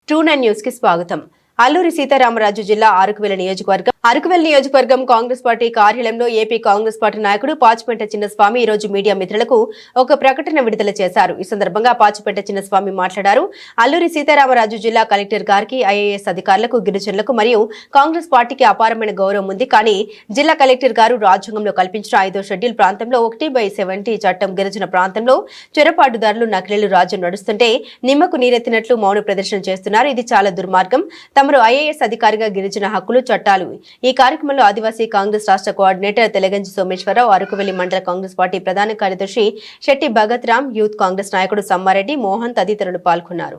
ట్రూ9 news కి స్వాగతం. అల్లూరి సీతారామరాజు జిల్లా అరకువేలి నియోజకవర్గం కాంగ్రెస్ పార్టీ కార్యాలయంలో ఏపీ కాంగ్రెస్ పార్టీ నాయకుడు పాచిపెంట చిన్నస్వామి ఈ రోజు మీడియా మిత్రులకు ఒక ప్రకటన విడుదల చేశారు. ఈ సందర్భంగా పాచిపెంట చిన్నస్వామి మాట్లాడారు. అల్లూరి సీతారామరాజు జిల్లా కలెక్టర్ గారికి, ఐఏఎస్ అధికారులకు, గిరిజనులకు మరియు కాంగ్రెస్ పార్టీకి అపారమైన గౌరవం ఉంది. కానీ జిల్లా కలెక్టర్ గారు రాజ్యాంగంలో కల్పించిన 5వ షెడ్యూల్ ప్రాంతంలో 1/70 చట్టం గిరిజన ప్రాంతంలో చొరబాటుదారులు, నకిలీలు రాజ్యం నడుస్తుంటే నిమ్మకు నీరెత్తినట్లు మౌన ప్రదర్శన చేస్తున్నారు. ఇది చాలా దుర్మార్గం. తమరు ఐఏఎస్ అధికారిగా గిరిజన హక్కులు, చట్టాలు. ఈ కార్యక్రమంలో ఆదివాసీ కాంగ్రెస్ రాష్ట్ర కోఆర్డినేటర్ తెలగంజి సోమేశ్వరరావు, అరకువేలి మండల కాంగ్రెస్ పార్టీ ప్రధాన కార్యదర్శి శెట్టి భగత్ రామ్, యూత్ కాంగ్రెస్ నాయకుడు సమ్మారెడ్డి, మోహన్ తదితరులు పాల్గొన్నారు.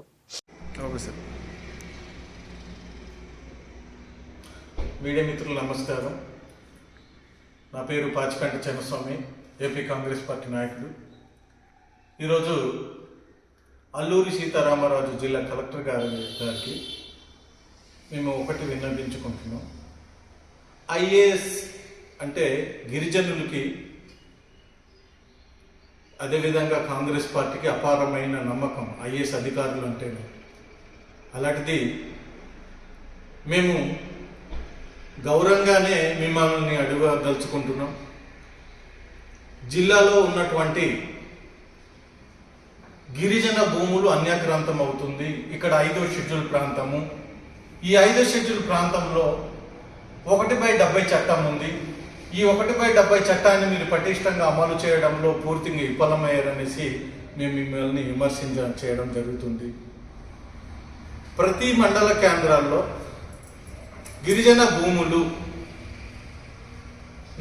మీడియా మిత్రులు నమస్కారం. నా పేరు పాచిపెంట చిన్నస్వామి, ఏపీ కాంగ్రెస్ పార్టీ నాయకుడు. ఈరోజు అల్లూరి సీతారామరాజు జిల్లా కలెక్టర్ గారికి మేము ఒకటి విన్నవించుకుంటున్నాం. ఐఏఎస్ అంటే గిరిజనులకి, అదేవిధంగా కాంగ్రెస్ పార్టీకి అపారమైన నమ్మకం ఐఏఎస్ అధికారులు అంటేనే. అలాంటిది మేము గౌరవంగానే మిమ్మల్ని అడగదలుచుకుంటున్నాం. జిల్లాలో ఉన్నటువంటి గిరిజన భూములు అన్యాక్రాంతం అవుతుంది. ఇక్కడ 5వ షెడ్యూల్ ప్రాంతము. ఈ 5వ షెడ్యూల్ ప్రాంతంలో 1/70 చట్టం ఉంది. ఈ 1/70 చట్టాన్ని మీరు పటిష్టంగా అమలు చేయడంలో పూర్తిగా విఫలమయ్యారనేసి మేము మిమ్మల్ని చేయడం జరుగుతుంది. ప్రతి మండల కేంద్రాల్లో గిరిజన భూములు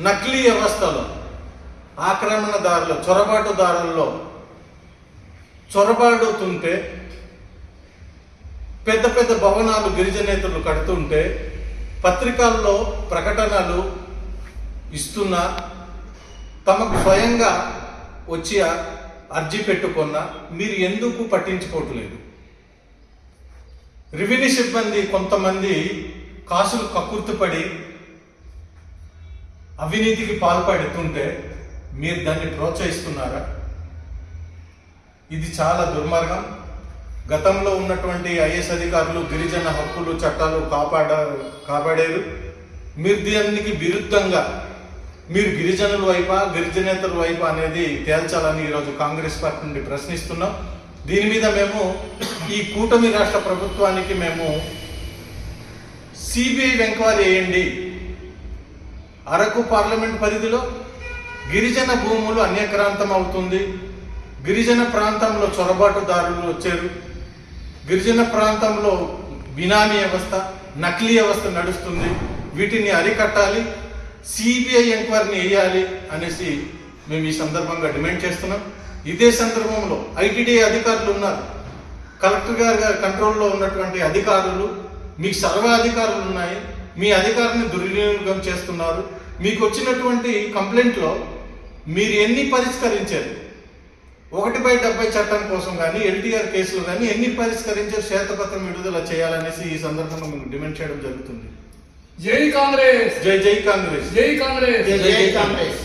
నకిలీ వ్యవస్థలో, ఆక్రమణదారులు, చొరబాటుదారుల్లో చొరబాడుతుంటే, పెద్ద పెద్ద భవనాలు గిరిజనేతలు కడుతుంటే పత్రికల్లో ప్రకటనలు ఇస్తున్నా, తమకు స్వయంగా వచ్చి అర్జీ పెట్టుకున్నా మీరు ఎందుకు పట్టించుకోవట్లేదు? రెవెన్యూ సిబ్బంది కొంతమంది కాసులు కక్కుర్తిపడి అవినీతికి పాల్పడుతుంటే మీరు దాన్ని ప్రోత్సహిస్తున్నారా? ఇది చాలా దుర్మార్గం. గతంలో ఉన్నటువంటి ఐఏఎస్ అధికారులు గిరిజన హక్కులు, చట్టాలు కాపాడారు. మీరు దీనికి విరుద్ధంగా మీరు గిరిజనుల వైపా, గిరిజనేతల వైపా అనేది తేల్చాలని ఈరోజు కాంగ్రెస్ పార్టీ నుండి ప్రశ్నిస్తున్నాం. దీని మీద మేము ఈ కూటమి రాష్ట్ర ప్రభుత్వానికి మేము సిబిఐ ఎంక్వైరీ చేయండి. అరకు పార్లమెంట్ పరిధిలో గిరిజన భూములు అన్యాక్రాంతం అవుతుంది. గిరిజన ప్రాంతంలో చొరబాటుదారులు వచ్చారు. గిరిజన ప్రాంతంలో బినామీ వ్యవస్థ, నకిలీ వ్యవస్థ నడుస్తుంది. వీటిని అరికట్టాలి, సిబిఐ ఎంక్వైరీని వేయాలి అనేసి మేము ఈ సందర్భంగా డిమాండ్ చేస్తున్నాం. ఇదే సందర్భంలో ఐటీడీ అధికారులు ఉన్నారు. కలెక్టర్ గారి కంట్రోల్లో ఉన్నటువంటి అధికారులు, మీకు సర్వాధికారులు ఉన్నాయి. మీ అధికారాన్ని దుర్వినియోగం చేస్తున్నారు. మీకు వచ్చినటువంటి కంప్లైంట్లో మీరు ఎన్ని పరిష్కరించారు? 1/70 చట్టం కోసం కానీ, ఎల్టీఆర్ కేసులు కానీ ఎన్ని పరిష్కరించారు? శ్వేతపత్రం విడుదల చేయాలనేసి ఈ సందర్భంగా మేము డిమాండ్ చేయడం జరుగుతుంది. జై కాంగ్రెస్, జై జై కాంగ్రెస్, జై కాంగ్రెస్, జై కాంగ్రెస్.